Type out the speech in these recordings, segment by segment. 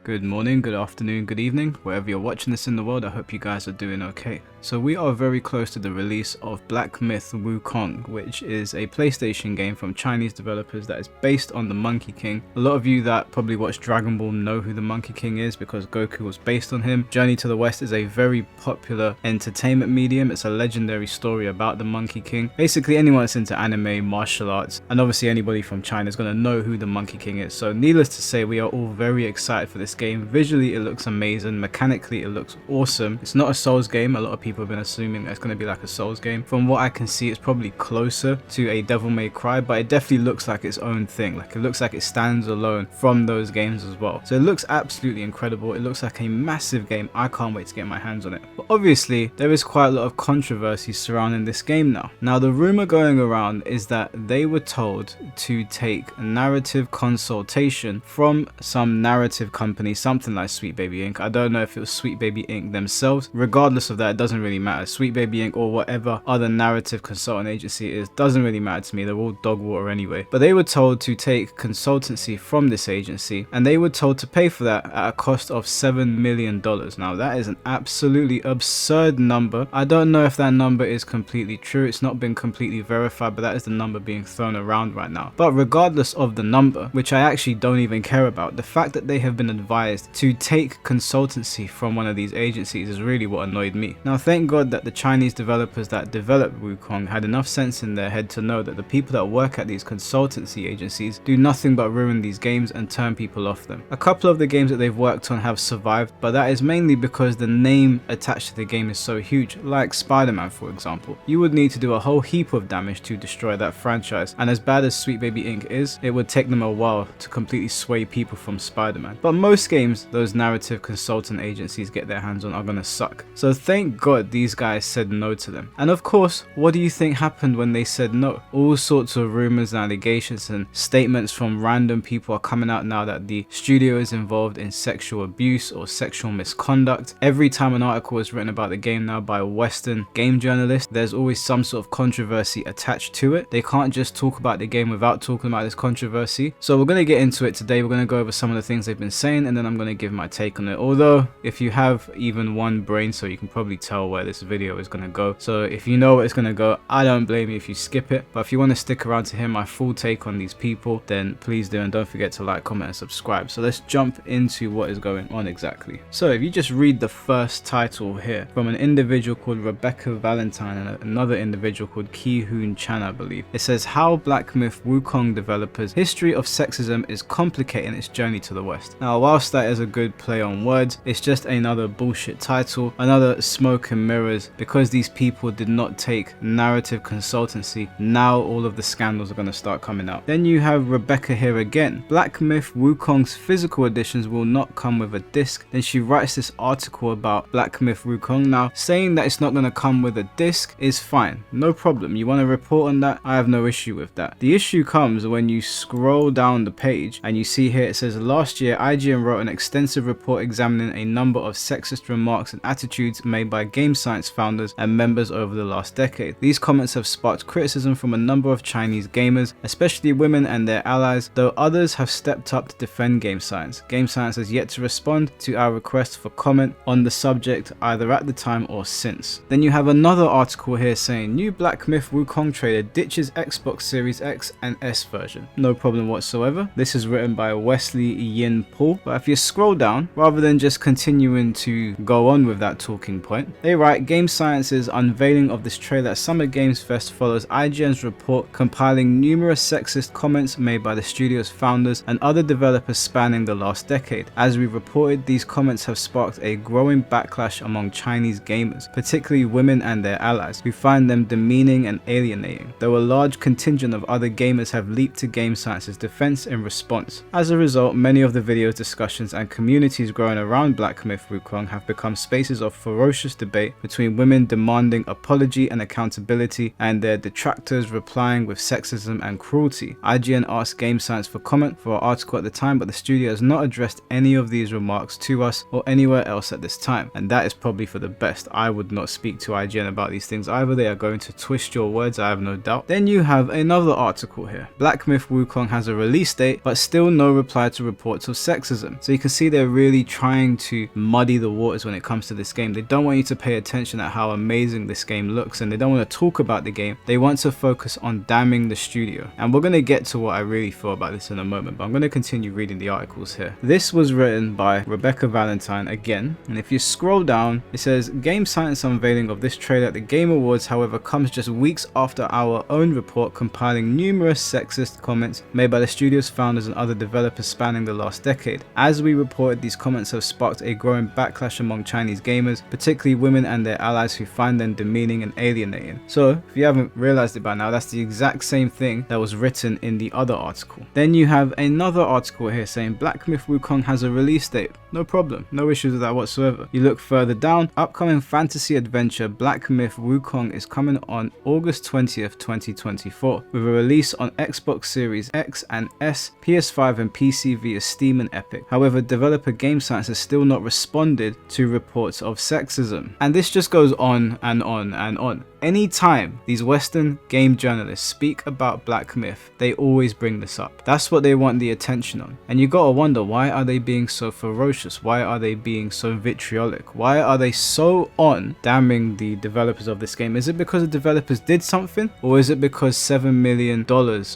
Good morning, good afternoon, good evening, wherever you're watching this in the world. I hope you guys are doing okay. So we are very close to the release of Black Myth WuKong, which is a PlayStation game from Chinese developers that is based on the Monkey King. A lot of you that probably watch Dragon Ball know who the Monkey King is because Goku was based on him. Journey to the West is a very popular entertainment medium. It's a legendary story about the Monkey King. Basically anyone that's into anime, martial arts, and obviously anybody from China is going to know who the Monkey King is. So needless to say, we are all very excited for this game. Visually it looks amazing, mechanically it looks awesome. It's not a Souls game. A lot of people have been assuming that it's going to be like a Souls game. From what I can see, it's probably closer to a Devil May Cry, but it definitely looks like its own thing. Like it looks like it stands alone from those games as well. So it looks absolutely incredible. It looks like a massive game. I can't wait to get my hands on it. But obviously there is quite a lot of controversy surrounding this game now. Now the rumor going around is that they were told to take narrative consultation from some narrative company, something like Sweet Baby Inc. I don't know if it was Sweet Baby Inc. themselves. Regardless of that, it doesn't really matter. Sweet Baby Inc. or whatever other narrative consultant agency it is doesn't really matter to me. They're all dog water anyway. But they were told to take consultancy from this agency, and they were told to pay for that at a cost of $7 million. Now that is an absolutely absurd number. I don't know if that number is completely true. It's not been completely verified, but that is the number being thrown around right now. But regardless of the number, which I actually don't even care about, the fact that they have been advised to take consultancy from one of these agencies is really what annoyed me. Now thank God that the Chinese developers that developed WuKong had enough sense in their head to know that the people that work at these consultancy agencies do nothing but ruin these games and turn people off them. A couple of the games that they've worked on have survived, but that is mainly because the name attached to the game is so huge, like Spider-Man for example. You would need to do a whole heap of damage to destroy that franchise, and as bad as Sweet Baby Inc. is, it would take them a while to completely sway people from Spider-Man. But most games those narrative consultant agencies get their hands on are gonna suck. So thank God these guys said no to them. And of course, what do you think happened when they said no? All sorts of rumors and allegations and statements from random people are coming out now that the studio is involved in sexual abuse or sexual misconduct. Every time an article is written about the game now by a Western game journalist, there's always some sort of controversy attached to it. They can't just talk about the game without talking about this controversy. So we're going to get into it today. We're going to go over some of the things they've been saying, and then I'm going to give my take on it. Although if you have even one brain, so you can probably tell where this video is going to go. So if you know where it's going to go, I don't blame you if you skip it. But if you want to stick around to hear my full take on these people, then please do, and don't forget to like, comment and subscribe. So let's jump into what is going on exactly. So if you just read the first title here from an individual called Rebecca Valentine and another individual called Ki Hoon Chan, I believe, it says how Black Myth WuKong developers history of sexism is complicating its journey to the West. Now whilst that is a good play on words, it's just another bullshit title, another smoke and mirrors. Because these people did not take narrative consultancy, now all of the scandals are going to start coming out. Then you have Rebecca here again. Black Myth WuKong's physical editions will not come with a disc. Then she writes this article about Black Myth WuKong. Now saying that it's not going to come with a disc is fine, no problem. You want to report on that? I have no issue with that. The issue comes when you scroll down the page and you see here it says last year IGN wrote an extensive report examining a number of sexist remarks and attitudes made by game science founders and members over the last decade. These comments have sparked criticism from a number of Chinese gamers, especially women and their allies, though others have stepped up to defend game science. Game science has yet to respond to our request for comment on the subject either at the time or since. Then you have another article here saying new Black Myth WuKong trailer ditches Xbox Series X and S version. No problem whatsoever. This is written by Wesley Yin Paul. But if you scroll down, rather than just continuing to go on with that talking point, they write Game Science's unveiling of this trailer at Summer Games Fest follows IGN's report compiling numerous sexist comments made by the studio's founders and other developers spanning the last decade. As we reported, these comments have sparked a growing backlash among Chinese gamers, particularly women and their allies, who find them demeaning and alienating, though a large contingent of other gamers have leaped to Game Science's defense in response. As a result, many of the videos, discussions and communities growing around Black Myth WuKong have become spaces of ferocious debate between women demanding apology and accountability and their detractors replying with sexism and cruelty. IGN asked Game Science for comment for our article at the time, but the studio has not addressed any of these remarks to us or anywhere else at this time, and that is probably for the best. I would not speak to IGN about these things either. They are going to twist your words, I have no doubt. Then you have another article here. Black Myth WuKong has a release date but still no reply to reports of sexism. sexism. So you can see they're really trying to muddy the waters when it comes to this game. They don't want you to pay attention at how amazing this game looks, and they don't want to talk about the game. They want to focus on damning the studio. And we're going to get to what I really feel about this in a moment, but I'm going to continue reading the articles here. This was written by Rebecca Valentine again, and if you scroll down, it says Game Science unveiling of this trailer at the Game Awards, however, comes just weeks after our own report compiling numerous sexist comments made by the studio's founders and other developers spanning the last decade. As we reported, these comments have sparked a growing backlash among Chinese gamers, particularly women and their allies who find them demeaning and alienating. So if you haven't realized it by now, that's the exact same thing that was written in the other article. Then you have another article here saying Black Myth WuKong has a release date. No problem, no issues with that whatsoever. You look further down, upcoming fantasy adventure Black Myth WuKong is coming on August 20th, 2024, with a release on Xbox Series X and S, PS5 and PC via Steam and Epic. However, developer Game Science has still not responded to reports of sexism. And this just goes on and on and on. Anytime these Western game journalists speak about Black Myth, they always bring this up. That's what they want the attention on. And you gotta wonder, why are they being so ferocious? Why are they being so vitriolic? Why are they so on damning the developers of this game? Is it because the developers did something? Or is it because $7 million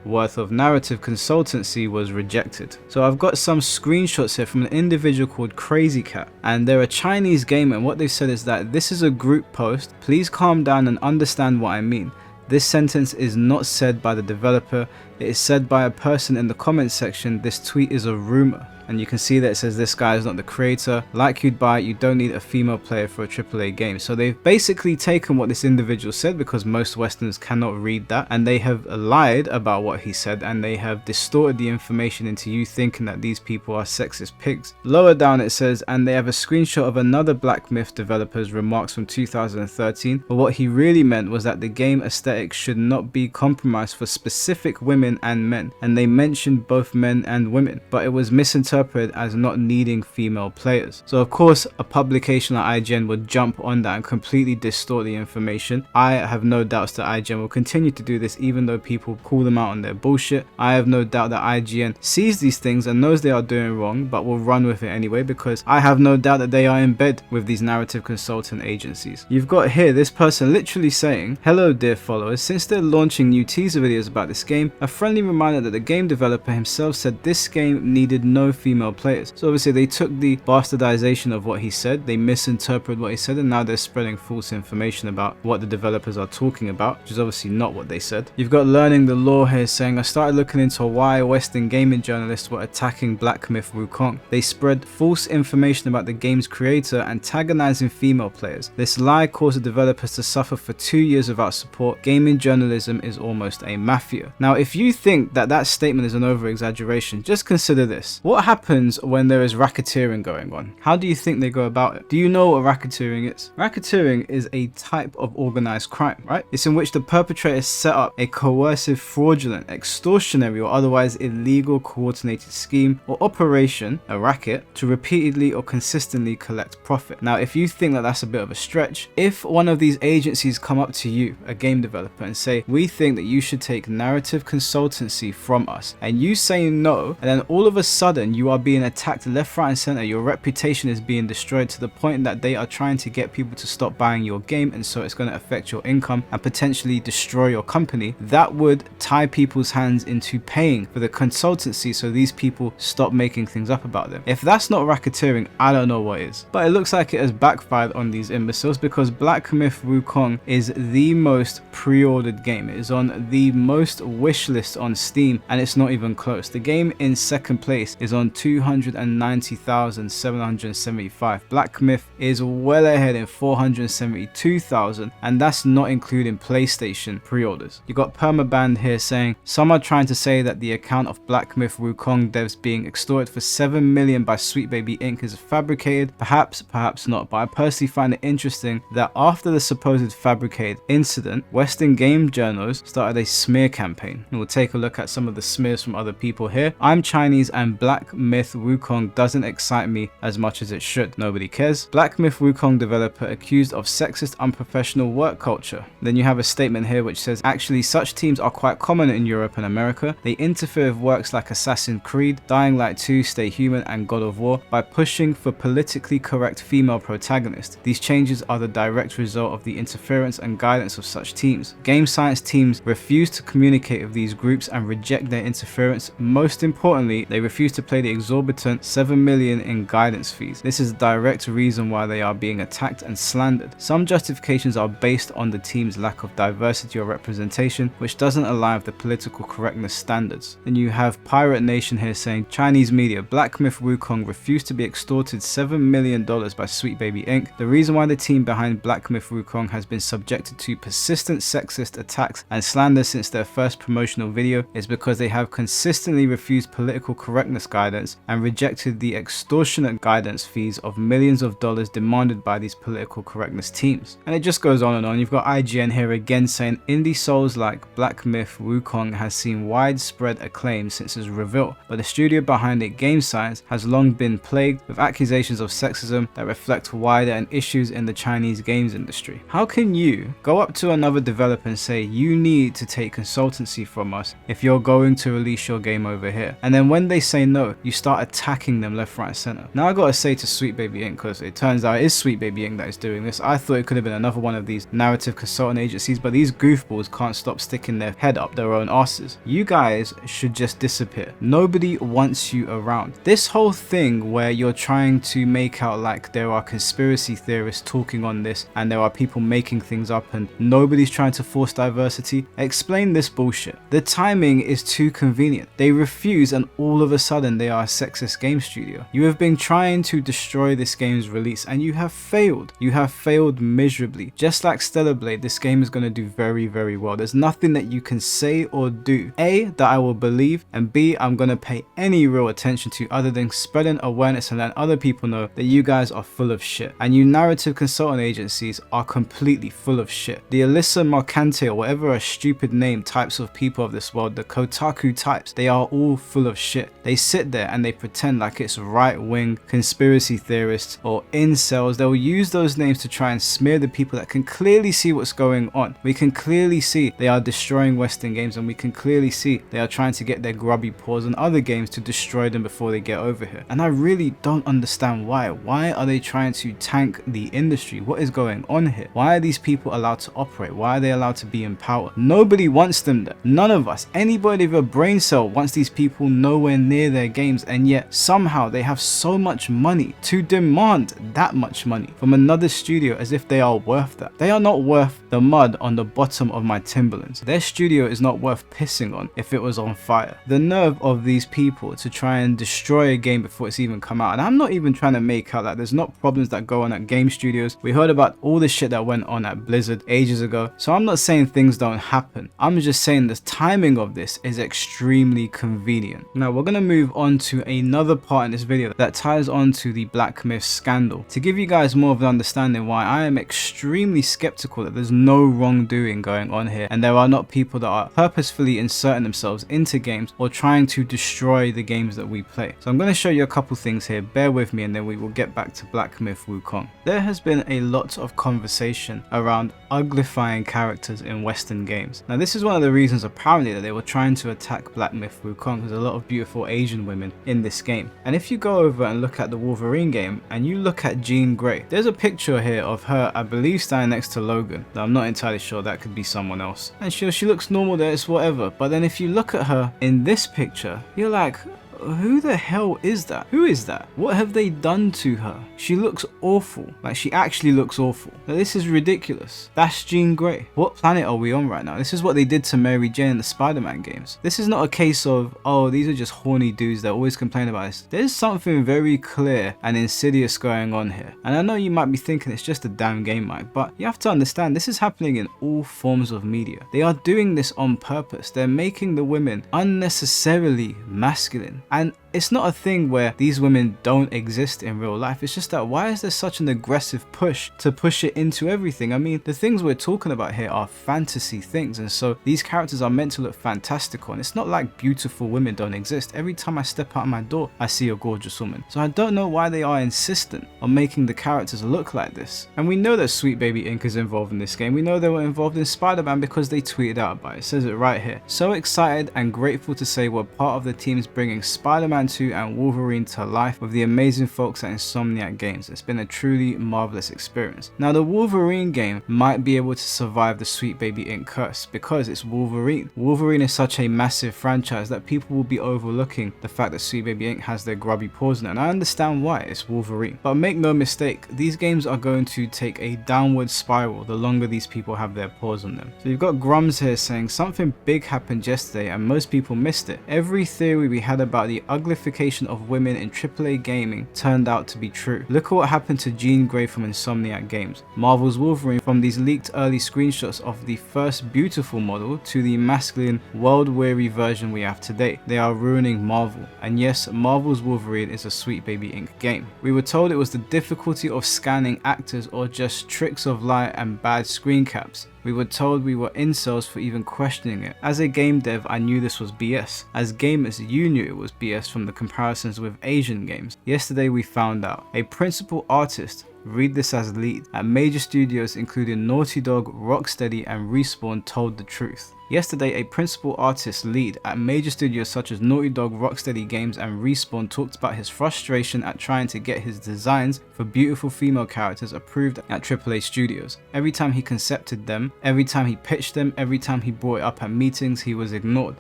worth of narrative consultancy was rejected? So I've got some screenshots here from an individual called Crazy Cat, and they're a Chinese gamer, and what they said is that this is a group post. Please calm down and understand what I mean. This sentence is not said by the developer, it is said by a person in the comments section. This tweet is a rumor. And you can see that it says this guy is not the creator. Like you'd buy, you don't need a female player for a AAA game. So they've basically taken what this individual said, because most Westerners cannot read that, and they have lied about what he said, and they have distorted the information into you thinking that these people are sexist pigs. Lower down it says, and they have a screenshot of another Black Myth developer's remarks from 2013, but what he really meant was that the game aesthetic should not be compromised for specific women and men, and they mentioned both men and women, but it was misinterpreted as not needing female players. So of course a publication like IGN would jump on that and completely distort the information. I have no doubts that IGN will continue to do this even though people call them out on their bullshit. I have no doubt that IGN sees these things and knows they are doing wrong, but will run with it anyway, because I have no doubt that they are in bed with these narrative consultant agencies. You've got here this person literally saying, hello dear followers, since they're launching new teaser videos about this game, a friendly reminder that the game developer himself said this game needed no female players. So obviously they took the bastardization of what he said, they misinterpreted what he said, and now they're spreading false information about what the developers are talking about, which is obviously not what they said. You've got Learning the Law here saying, I started looking into why Western gaming journalists were attacking Black Myth WuKong. They spread false information about the game's creator, antagonizing female players. This lie caused the developers to suffer for 2 years without support. Gaming journalism is almost a mafia. Now if you think that that statement is an over-exaggeration, just consider this. What happens when there is racketeering going on? How do you think they go about it? Do you know what racketeering is? Racketeering is a type of organized crime, right? It's in which the perpetrators set up a coercive, fraudulent, extortionary or otherwise illegal coordinated scheme or operation, a racket, to repeatedly or consistently collect profit. Now if you think that that's a bit of a stretch, if one of these agencies come up to you, a game developer, and say, we think that you should take narrative consultancy from us, and you say no, and then all of a sudden you are being attacked left, right and center, your reputation is being destroyed to the point that they are trying to get people to stop buying your game, and so it's going to affect your income and potentially destroy your company, that would tie people's hands into paying for the consultancy so these people stop making things up about them. If that's not racketeering, I don't know what is. But it looks like it has backfired on these imbeciles, because Black Myth WuKong is the most pre-ordered game. It is on the most wish list on Steam, and it's not even close. The game in second place is on 290,775. Black Myth is well ahead in 472,000, and that's not including PlayStation pre-orders. You got Permaband here saying, some are trying to say that the account of Black Myth WuKong devs being extorted for 7 million by Sweet Baby Inc. is fabricated. Perhaps, perhaps not, but I personally find it interesting that after the supposed fabricated incident, Western game journals started a smear campaign. And we'll take a look at some of the smears from other people here. I'm Chinese and Black Myth WuKong doesn't excite me as much as it should. Nobody cares. Black Myth WuKong developer accused of sexist unprofessional work culture. Then you have a statement here which says, actually such teams are quite common in Europe and America. They interfere with works like Assassin's Creed, Dying Light 2, Stay Human and God of War by pushing for politically correct female protagonists. These changes are the direct result of the interference and guidance of such teams. Game science teams refuse to communicate with these groups and reject their interference. Most importantly, they refuse to pay the exorbitant $7 million in guidance fees. This is a direct reason why they are being attacked and slandered. Some justifications are based on the team's lack of diversity or representation, which doesn't align with the political correctness standards. Then you have Pirate Nation here saying, Chinese media, Black Myth WuKong refused to be extorted $7 million by Sweet Baby Inc. The reason why the team behind Black Myth WuKong has been subjected to persistent sexist attacks and slander since their first promotional video is because they have consistently refused political correctness guidance and rejected the extortionate guidance fees of millions of dollars demanded by these political correctness teams. And it just goes on and on. You've got IGN here again saying, indie souls like Black Myth WuKong has seen widespread acclaim since its reveal, but the studio behind it, Game Science, has long been plagued with accusations of sexism that reflect wider and issues in the Chinese games industry. How can you go up to another developer and say, you need to take consultancy from us if you're going to release your game over here? And then when they say no, you start attacking them left, right, and center. Now I gotta say to Sweet Baby Inc., because it turns out it is Sweet Baby Inc. that is doing this. I thought it could have been another one of these narrative consultant agencies, but these goofballs can't stop sticking their head up their own asses. You guys should just disappear. Nobody wants you around. This whole thing where you're trying to make out like there are conspiracy theorists talking on this and there are people making things up and nobody's trying to force diversity, explain this bullshit. The timing is too convenient. They refuse and all of a sudden they are a sexist game studio. You have been trying to destroy this game's release and you have failed. You have failed miserably. Just like Stellar Blade, this game is going to do very, very well. There's nothing that you can say or do, A, that I will believe, and B, I'm going to pay any real attention to other than spreading awareness and letting other people know that you guys are full of shit. And you narrative consultant agencies are completely full of shit. The Alyssa Marcante or whatever a stupid name types of people of this world, the Kotaku types, they are all full of shit. They sit there and they pretend like it's right-wing conspiracy theorists or incels. They'll use those names to try and smear the people that can clearly see what's going on. We can clearly see they are destroying Western games and we can clearly see they are trying to get their grubby paws on other games to destroy them before they get over here. And I really don't understand why. Why are they trying to tank the industry? What is going on here? Why are these people allowed to operate? Why are they allowed to be in power? Nobody wants them there. None of us, anybody with a brain cell wants these people nowhere near their games, and yet somehow they have so much money to demand that much money from another studio as if they are worth that. They are not worth the mud on the bottom of my Timberlands. Their studio is not worth pissing on if it was on fire. The nerve of these people to try and destroy a game before it's even come out. And I'm not even trying to make out that there's not problems that go on at game studios. We heard about all the shit that went on at Blizzard ages ago. So I'm not saying things don't happen. I'm just saying the timing of this is extremely convenient. Now we're going to move on to another part in this video that ties on to the Black Myth scandal. To give you guys more of an understanding why I am extremely skeptical that there's no wrongdoing going on here and there are not people that are purposefully inserting themselves into games or trying to destroy the games that we play. So I'm going to show you a couple things here. Bear with me and then we will get back to Black Myth WuKong. There has been a lot of conversation around uglifying characters in Western games. Now this is one of the reasons apparently that they were trying to attack Black Myth WuKong. There's a lot of beautiful Asian women in this game. And if you go over and look at the Wolverine game and you look at Jean Grey, there's a picture here of her, I believe, standing next to Logan. Now, I'm not entirely sure, that could be someone else. And she looks normal there, it's whatever. But then if you look at her in this picture, you're like, who the hell is that? Who is that? What have they done to her? She looks awful. Like, she actually looks awful. Now, this is ridiculous. That's Jean Grey. What planet are we on right now? This is what they did to Mary Jane in the Spider-Man games. This is not a case of, oh, these are just horny dudes that always complain about this. There's something very clear and insidious going on here. And I know you might be thinking it's just a damn game, Mike, but you have to understand this is happening in all forms of media. They are doing this on purpose. They're making the women unnecessarily masculine. And it's not a thing where these women don't exist in real life. It's just that why is there such an aggressive push to push it into everything? I mean, the things we're talking about here are fantasy things, and so these characters are meant to look fantastical, and it's not like beautiful women don't exist. Every time I step out of my door, I see a gorgeous woman. So I don't know why they are insistent on making the characters look like this. And we know that Sweet Baby Inc. is involved in this game. We know they were involved in Spider-Man because they tweeted out about it. It says it right here. So excited and grateful to say we're part of the teams bringing Spider-Man 2 and Wolverine to life with the amazing folks at Insomniac Games. It's been a truly marvelous experience. Now the Wolverine game might be able to survive the Sweet Baby Inc. curse because it's Wolverine. Wolverine is such a massive franchise that people will be overlooking the fact that Sweet Baby Inc. has their grubby paws in it, and I understand why. It's Wolverine. But make no mistake, these games are going to take a downward spiral the longer these people have their paws on them. So you've got Grums here saying something big happened yesterday and most people missed it. Every theory we had about the uglification of women in AAA gaming turned out to be true. Look at what happened to Jean Grey from Insomniac Games. Marvel's Wolverine, from these leaked early screenshots of the first beautiful model to the masculine, world-weary version we have today. They are ruining Marvel. And yes, Marvel's Wolverine is a Sweet Baby Inc. game. We were told it was the difficulty of scanning actors or just tricks of light and bad screen caps. We were told we were incels for even questioning it. As a game dev, I knew this was BS. As gamers, you knew it was BS from the comparisons with Asian games. Yesterday we found out. A principal artist, read this as lead, at major studios including Naughty Dog, Rocksteady and Respawn told the truth. Yesterday, a principal artist lead at major studios such as Naughty Dog, Rocksteady Games and Respawn talked about his frustration at trying to get his designs for beautiful female characters approved at AAA studios. Every time he concepted them, every time he pitched them, every time he brought it up at meetings, he was ignored.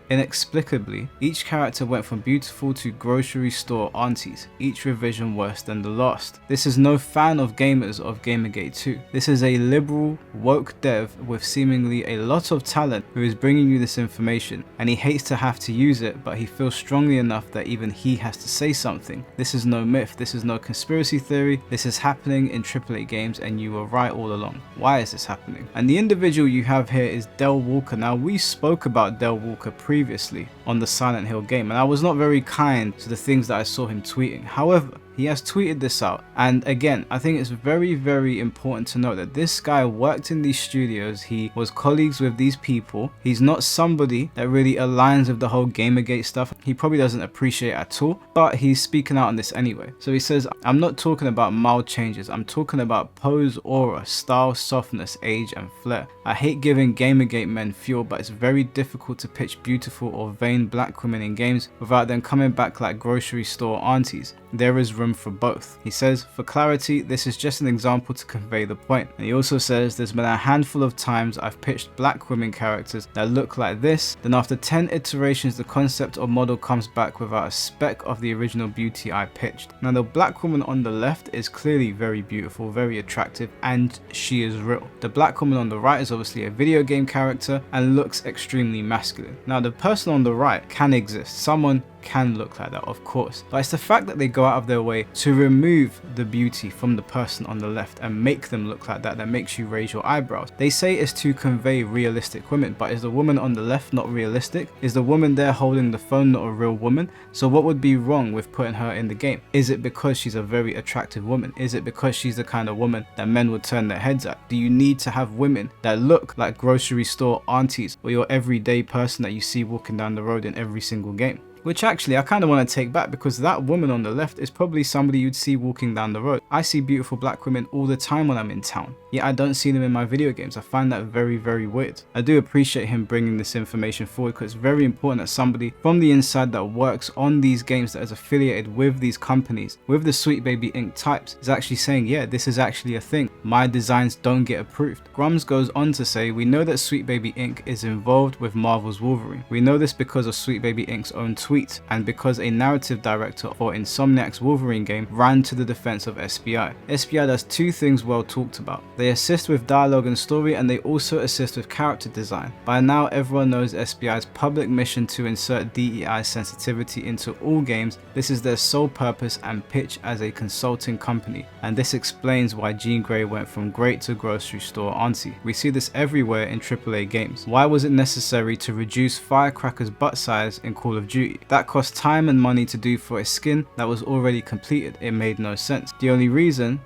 Inexplicably, each character went from beautiful to grocery store aunties, each revision worse than the last. This is no fan of gamers of Gamergate 2. This is a liberal, woke dev with seemingly a lot of talent who is bringing you this information, and he hates to have to use it, but he feels strongly enough that even he has to say something. This is no myth, this is no conspiracy theory, this is happening in AAA games and you were right all along. Why is this happening? And the individual you have here is Del Walker. Now we spoke about Del Walker previously on the Silent Hill game, and I was not very kind to the things that I saw him tweeting. However, he has tweeted this out, and again, I think it's very important to note that this guy worked in these studios, he was colleagues with these people, he's not somebody that really aligns with the whole Gamergate stuff, he probably doesn't appreciate it at all, but he's speaking out on this anyway. So he says, I'm not talking about mild changes, I'm talking about pose, aura, style, softness, age and flair. I hate giving Gamergate men fuel, but it's very difficult to pitch beautiful or vain black women in games without them coming back like grocery store aunties. There is room for both. He says, for clarity, this is just an example to convey the point. And he also says, there's been a handful of times I've pitched black women characters that look like this, then after 10 iterations the concept or model comes back without a speck of the original beauty I pitched. Now the black woman on the left is clearly very beautiful, very attractive, and she is real. The black woman on the right is obviously a video game character and looks extremely masculine. Now the person on the right can exist. Someone can look like that, of course, but it's the fact that they go out of their way to remove the beauty from the person on the left and make them look like that makes you raise your eyebrows. They say it's to convey realistic women, but is the woman on the left not realistic? Is the woman there holding the phone not a real woman? So what would be wrong with putting her in the game? Is it because she's a very attractive woman? Is it because she's the kind of woman that men would turn their heads at? Do you need to have women that look like grocery store aunties or your everyday person that you see walking down the road in every single game? Which actually I kind of want to take back, because that woman on the left is probably somebody you'd see walking down the road. I see beautiful black women all the time when I'm in town, yet I don't see them in my video games. I find that very weird. I do appreciate him bringing this information forward, because it's very important that somebody from the inside that works on these games, that is affiliated with these companies, with the Sweet Baby Inc. types, is actually saying, yeah, this is actually a thing. My designs don't get approved. Grums goes on to say, we know that Sweet Baby Inc. is involved with Marvel's Wolverine. We know this because of Sweet Baby Inc.'s own tweet, and because a narrative director for Insomniac's Wolverine game ran to the defense of SBI. SBI does two things well talked about. They assist with dialogue and story, and they also assist with character design. By now everyone knows SBI's public mission to insert DEI sensitivity into all games. This is their sole purpose and pitch as a consulting company, and this explains why Jean Grey went from great to grocery store auntie. We see this everywhere in AAA games. Why was it necessary to reduce Firecracker's butt size in Call of Duty? That cost time and money to do for a skin that was already completed. It made no sense. The only reason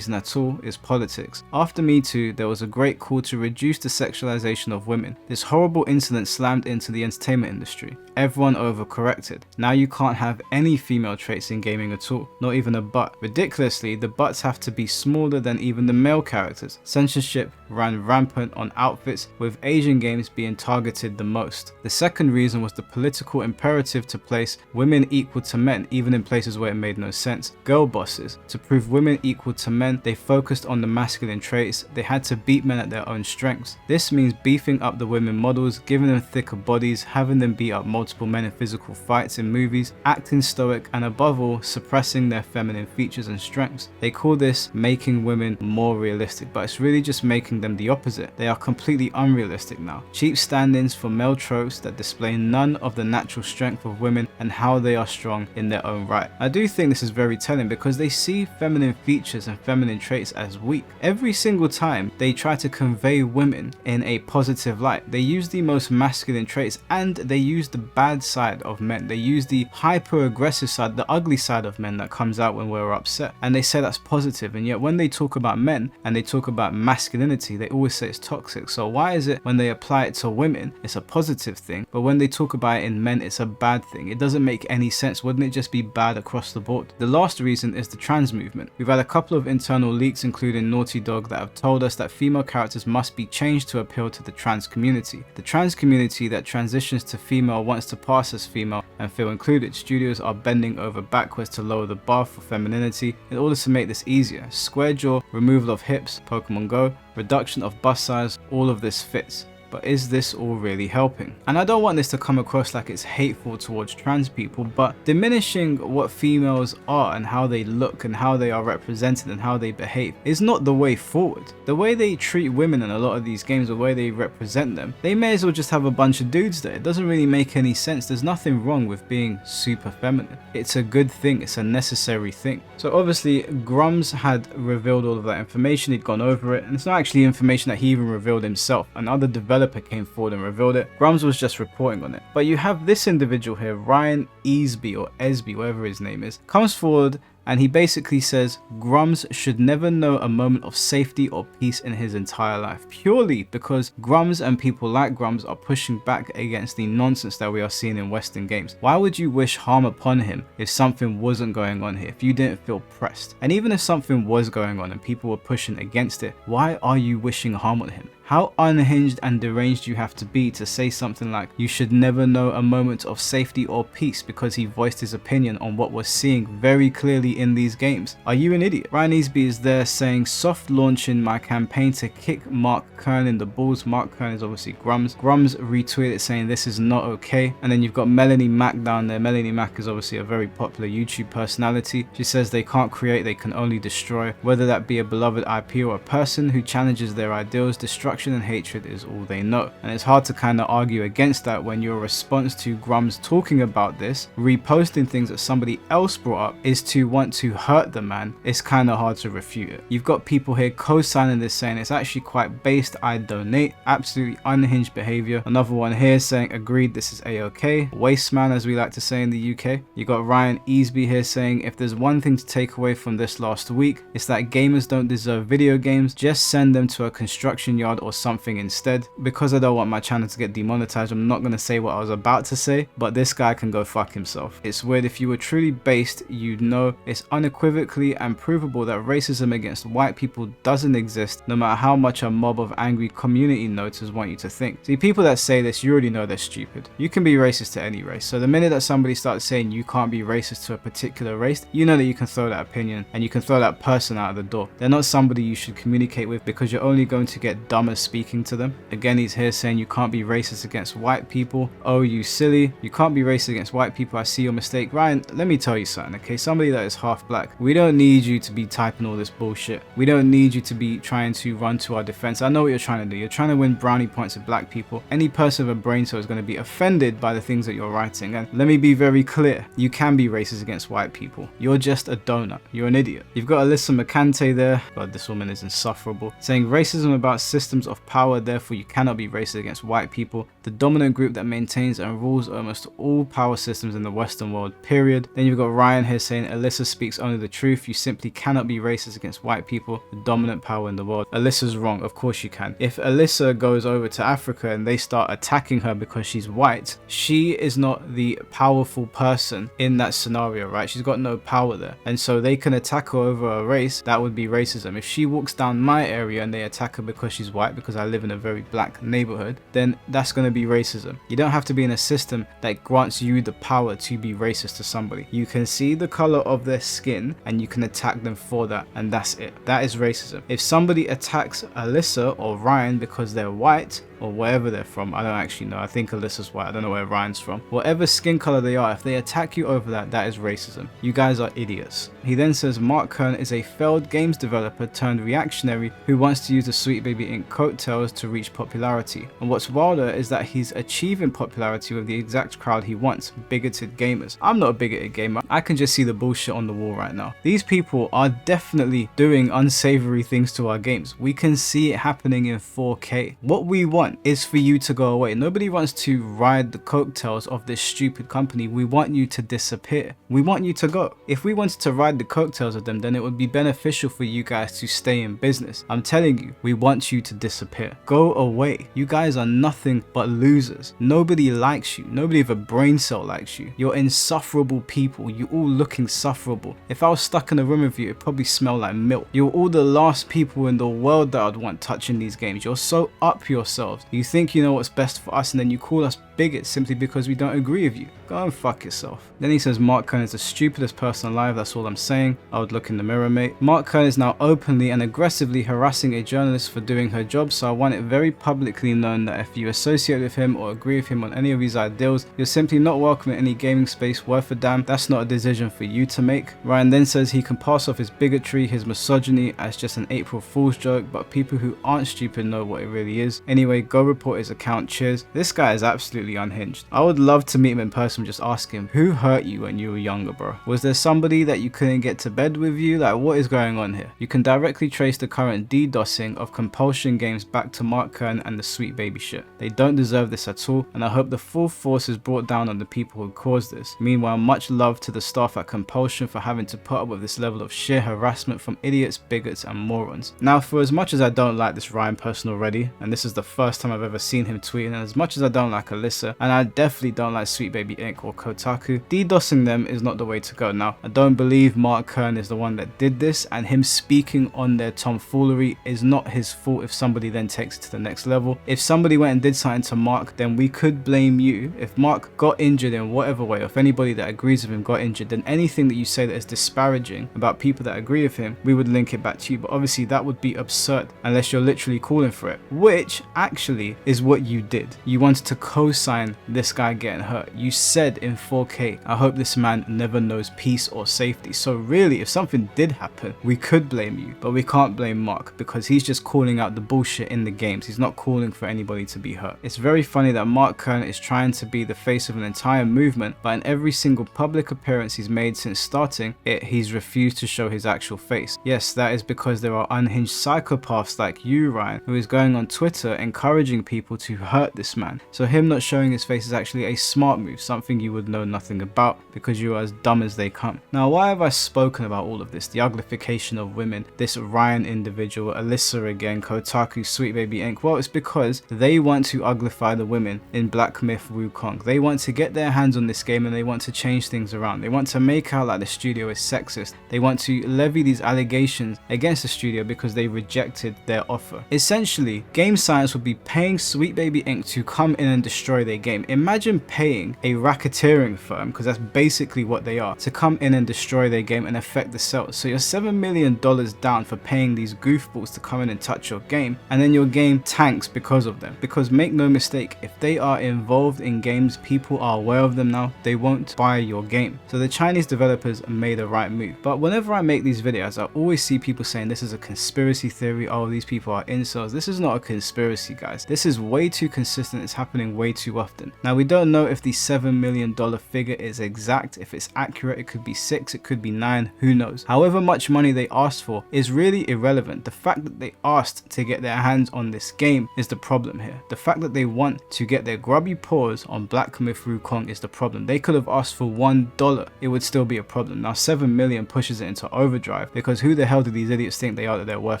at all, is politics. After Me Too, there was a great call to reduce the sexualization of women. This horrible incident slammed into the entertainment industry. Everyone overcorrected. Now you can't have any female traits in gaming at all, not even a butt. Ridiculously, the butts have to be smaller than even the male characters. Censorship ran rampant on outfits, with Asian games being targeted the most. The second reason was the political imperative to place women equal to men, even in places where it made no sense. Girl bosses. To prove women equal to men, they focused on the masculine traits. They had to beat men at their own strengths. This means beefing up the women models, giving them thicker bodies, having them beat up multiple men in physical fights in movies, acting stoic, and above all, suppressing their feminine features and strengths. They call this making women more realistic, but it's really just making them the opposite. They are completely unrealistic now. Cheap stand-ins for male tropes that display none of the natural strength of women and how they are strong in their own right. I do think this is very telling because they see feminine features and feminine traits as weak. Every single time they try to convey women in a positive light, they use the most masculine traits and they use the bad side of men. They use the hyper aggressive side, the ugly side of men that comes out when we're upset, and they say that's positive. And yet when they talk about men and they talk about masculinity, they always say it's toxic. So why is it when they apply it to women it's a positive thing, but when they talk about it in men it's a bad thing? It doesn't make any sense. Wouldn't it just be bad across the board? The last reason is the trans movement. We've had a couple of internal leaks, including Naughty Dog, that have told us that female characters must be changed to appeal to the trans community. The trans community that transitions to female wants to pass as female and feel included. Studios are bending over backwards to lower the bar for femininity in order to make this easier. Square jaw, removal of hips, Pokemon Go, reduction of bust size, all of this fits. But is this all really helping? And I don't want this to come across like it's hateful towards trans people, but diminishing what females are and how they look and how they are represented and how they behave is not the way forward. The way they treat women in a lot of these games, the way they represent them, they may as well just have a bunch of dudes there. It doesn't really make any sense. There's nothing wrong with being super feminine. It's a good thing. It's a necessary thing. So obviously Grums had revealed all of that information. He'd gone over it, and it's not actually information that he even revealed himself. Another developer came forward and revealed it. Grums was just reporting on it. But you have this individual here, Ryan Easby or Esby, whatever his name is, comes forward and he basically says Grums should never know a moment of safety or peace in his entire life, purely because Grums and people like Grums are pushing back against the nonsense that we are seeing in Western games. Why would you wish harm upon him if something wasn't going on here, if you didn't feel pressed? And even if something was going on and people were pushing against it, why are you wishing harm on him? How unhinged and deranged you have to be to say something like you should never know a moment of safety or peace because he voiced his opinion on what we're seeing very clearly in these games? Are you an idiot? Ryan Easby is there saying soft launching my campaign to kick Mark Kern in the balls. Mark Kern is obviously Grums. Grums retweeted it saying this is not okay. And then you've got Melanie Mack down there. Melanie Mack is obviously a very popular YouTube personality. She says they can't create, they can only destroy. Whether that be a beloved IP or a person who challenges their ideals, destruction and hatred is all they know. And it's hard to kind of argue against that when your response to Grums talking about this, reposting things that somebody else brought up, is to want to hurt the man. It's kind of hard to refute it. You've got people here co-signing this saying it's actually quite based, I donate, absolutely unhinged behavior. Another one here saying agreed, this is a-okay. Wasteman, as we like to say in the UK. You got Ryan Easby here saying if there's one thing to take away from this last week, it's that gamers don't deserve video games, just send them to a construction yard or something instead. Because I don't want my channel to get demonetized, I'm not going to say what I was about to say, but this guy can go fuck himself. It's weird. If you were truly based, you'd know it's unequivocally and provable that racism against white people doesn't exist, no matter how much a mob of angry community noters want you to think. See, people that say this, you already know they're stupid. You can be racist to any race, so the minute that somebody starts saying you can't be racist to a particular race, you know that you can throw that opinion and you can throw that person out of the door. They're not somebody you should communicate with because you're only going to get dumber speaking to them. Again, he's here saying you can't be racist against white people. Oh, you silly. You can't be racist against white people. I see your mistake. Ryan, let me tell you something, okay? Somebody that is half black, we don't need you to be typing all this bullshit. We don't need you to be trying to run to our defense. I know what you're trying to do. You're trying to win brownie points with black people. Any person with a brain cell is going to be offended by the things that you're writing. And let me be very clear. You can be racist against white people. You're just a donut. You're an idiot. You've got Alyssa McCante there. God, this woman is insufferable. Saying racism about systems of power, therefore you cannot be racist against white people. The dominant group that maintains and rules almost all power systems in the Western world, period. Then you've got Ryan here saying Alyssa speaks only the truth. You simply cannot be racist against white people, the dominant power in the world. Alyssa's wrong, of course you can. If Alyssa goes over to Africa and they start attacking her because she's white, she is not the powerful person in that scenario, right? She's got no power there, and so they can attack her over a race. That would be racism. If she walks down my area and they attack her because she's white, because I live in a very black neighborhood, then that's going to be racism. You don't have to be in a system that grants you the power to be racist to somebody. You can see the color of their skin and you can attack them for that, and that's it. That is racism. If somebody attacks Alyssa or Ryan because they're white, or wherever they're from, I don't actually know. I think Alyssa's white. I don't know where Ryan's from. Whatever skin color they are, if they attack you over that, that is racism. You guys are idiots. He then says Mark Kern is a failed games developer turned reactionary who wants to use the Sweet Baby Inc. coattails to reach popularity. And what's wilder is that he's achieving popularity with the exact crowd he wants, bigoted gamers. I'm not a bigoted gamer. I can just see the bullshit on the wall right now. These people are definitely doing unsavory things to our games. We can see it happening in 4K. What we want is for you to go away. Nobody wants to ride the coattails of this stupid company. We want you to disappear. We want you to go. If we wanted to ride the coattails of them, then it would be beneficial for you guys to stay in business. I'm telling you, we want you to disappear. Go away. You guys are nothing but losers. Nobody likes you. Nobody with a brain cell likes you. You're insufferable people. You all look insufferable. If I was stuck in a room with you, it'd probably smell like milk. You're all the last people in the world that I'd want touching these games. You're so up yourselves. You think you know what's best for us, and then you call us bigots simply because we don't agree with you. Go and fuck yourself. Then he says Mark Kern is the stupidest person alive. That's all I'm saying. I would look in the mirror, mate. Mark Kern is now openly and aggressively harassing a journalist for doing her job, so I want it very publicly known that if you associate with him or agree with him on any of his ideals, you're simply not welcome in any gaming space worth a damn. That's not a decision for you to make. Ryan then says he can pass off his bigotry, his misogyny as just an April Fool's joke, but people who aren't stupid know what it really is. Anyway, go report his account. Cheers. This guy is absolutely unhinged. I would love to meet him in person, just ask him, who hurt you when you were younger, bro? Was there somebody that you couldn't get to bed with you? Like, what is going on here? You can directly trace the current DDoSing of compulsion games back to Mark Kern and the Sweet Baby shit. They don't deserve this at all, and I hope the full force is brought down on the people who caused this. Meanwhile, much love to the staff at Compulsion for having to put up with this level of sheer harassment from idiots, bigots, and morons. Now, for as much as I don't like this Ryan person already, and this is the first time I've ever seen him tweeting, and as much as I don't like Alyssa, and I definitely don't like Sweet Baby Inc. or Kotaku, DDoSing them is not the way to go. Now, I don't believe Mark Kern is the one that did this, and him speaking on their tomfoolery is not his fault if somebody then takes it to the next level. If somebody went and did something to Mark, then we could blame you. If Mark got injured in whatever way, or if anybody that agrees with him got injured, then anything that you say that is disparaging about people that agree with him, we would link it back to you. But obviously that would be absurd unless you're literally calling for it, which actually is what you did. You wanted to co-sign this guy getting hurt. You said in 4K, I hope this man never knows peace or safety. So really, if something did happen, we could blame you, but we can't blame Mark because he's just calling out the bullshit in the games. He's not calling for anybody to be hurt. It's very funny that Mark Kern is trying to be the face of an entire movement, but in every single public appearance he's made since starting it, he's refused to show his actual face. Yes, that is because there are unhinged psychopaths like you, Ryan, who is going on Twitter encouraging people to hurt this man. So him not showing his face is actually a smart move, something you would know nothing about because you are as dumb as they come. Now, why have I spoken about all of this? The uglification of women, this Ryan individual, Alyssa again, Kotaku, Sweet Baby Inc. Well, it's because they want to uglify the women in Black Myth WuKong. They want to get their hands on this game and they want to change things around. They want to make out like the studio is sexist. They want to levy these allegations against the studio because they rejected their offer. Essentially, Game Science would be paying Sweet Baby Inc. to come in and destroy their game. Imagine paying a racketeering firm, because that's basically what they are, to come in and destroy their game and affect the sales. So you're $7 million down for paying these goofballs to come in and touch your game, and then your game tanks because of them. Because make no mistake, if they are involved in games, people are aware of them now, they won't buy your game. So the Chinese developers made the right move. But whenever I make these videos, I always see people saying this is a conspiracy theory, oh, these people are incels. This is not a conspiracy, guys. This is way too consistent. It's happening way too often. Now, we don't know if the $7 million figure is exact. If it's accurate, it could be 6, it could be 9, who knows. However much money they asked for is really irrelevant. The fact that they asked to get their hands on this game is the problem here. The fact that they want to get their grubby paws on Black Myth WuKong is the problem. They could have asked for $1, it would still be a problem. Now 7 million pushes it into overdrive, because who the hell do these idiots think they are that they're worth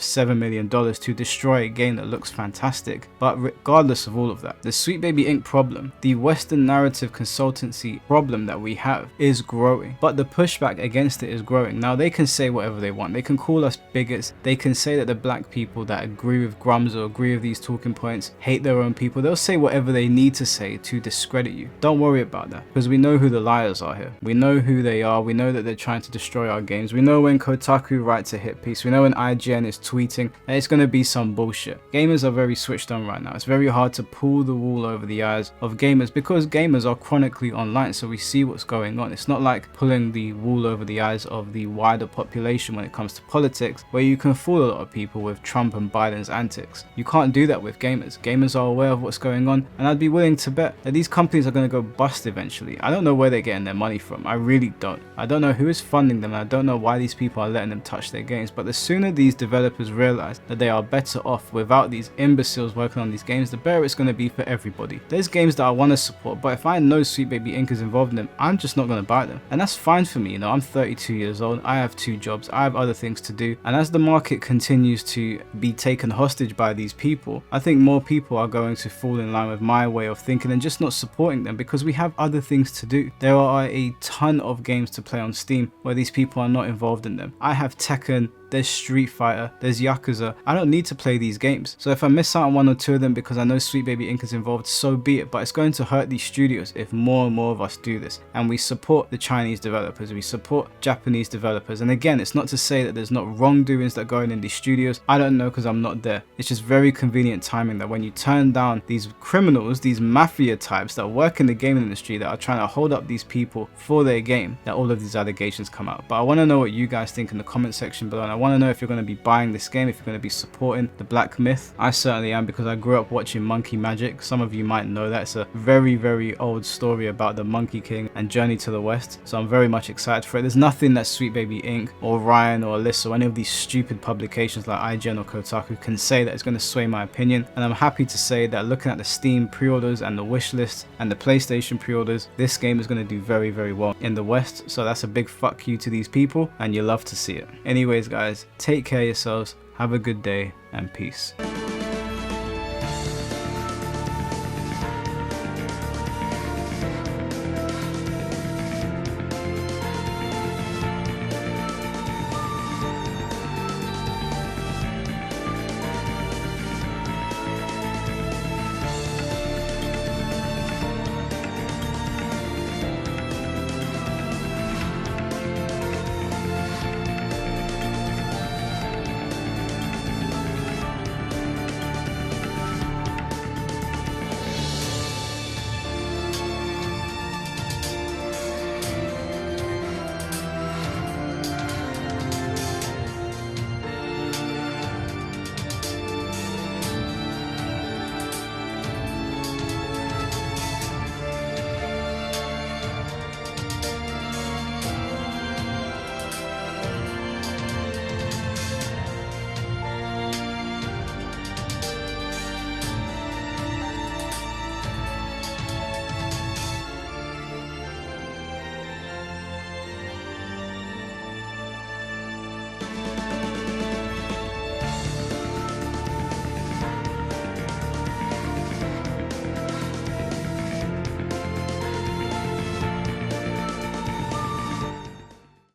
$7 million to destroy a game that looks fantastic? But regardless of all of that, the Sweet Baby Inc. problem, the Western narrative consultancy problem that we have is growing, but the pushback against it is growing. Now they can say whatever they want, they can call us bigots, they can say that the black people that agree with Grums or agree with these talking points hate their own people. They'll say whatever they need to say to discredit you. Don't worry about that, because we know who the liars are here. We know who they are. We know that they're trying to destroy our games. We know when Kotaku writes a hit piece, we know when IGN is tweeting that it's going to be some bullshit. Gamers are very switched on right now. It's very hard to pull the wool over the eyes of gamers, because gamers are chronically online, so we see what's going on. It's not like pulling the wool over the eyes of the wider population when it comes to politics, where you can fool a lot of people with Trump and Biden's antics. You can't do that with gamers. Gamers are aware of what's going on, and I'd be willing to bet that these companies are going to go bust eventually. I don't know where they're getting their money from. I really don't. I don't know who is funding them, and I don't know why these people are letting them touch their games. But the sooner these developers realize that they are better off without these imbeciles working on these games, the better it's going to be for everybody. There's games that I want to support, but if I know Sweet Baby Inc. is involved in them, I'm just not going to buy them. And that's fine for me. You know, I'm 32 years old. I have 2 jobs. I have other things to do. And as the market continues to be taken hostage by these people, I think more people are going to fall in line with my way of thinking and just not supporting them, because we have other things to do. There are a ton of games to play on Steam where these people are not involved in them. I have Tekken, there's Street Fighter, there's Yakuza. I don't need to play these games. So if I miss out on 1 or 2 of them because I know Sweet Baby Inc. is involved, so be it. But it's going to hurt these studios if more and more of us do this. And we support the Chinese developers, we support Japanese developers. And again, it's not to say that there's not wrongdoings that go on in these studios. I don't know, because I'm not there. It's just very convenient timing that when you turn down these criminals, these mafia types that work in the gaming industry that are trying to hold up these people for their game, that all of these allegations come out. But I want to know what you guys think in the comment section below. And I want to know if you're going to be buying this game, if you're going to be supporting the Black Myth. I certainly am, because I grew up watching Monkey Magic. Some of you might know that. It's a very, very old story about the Monkey King and Journey to the West. So I'm very much excited for it. There's nothing that Sweet Baby Inc. or Ryan or Alyssa or any of these stupid publications like IGN or Kotaku can say that it's going to sway my opinion. And I'm happy to say that looking at the Steam pre-orders and the wish list and the PlayStation pre-orders, this game is going to do very, very well in the West. So that's a big fuck you to these people, and you love to see it. Anyways guys, take care of yourselves, have a good day, and peace.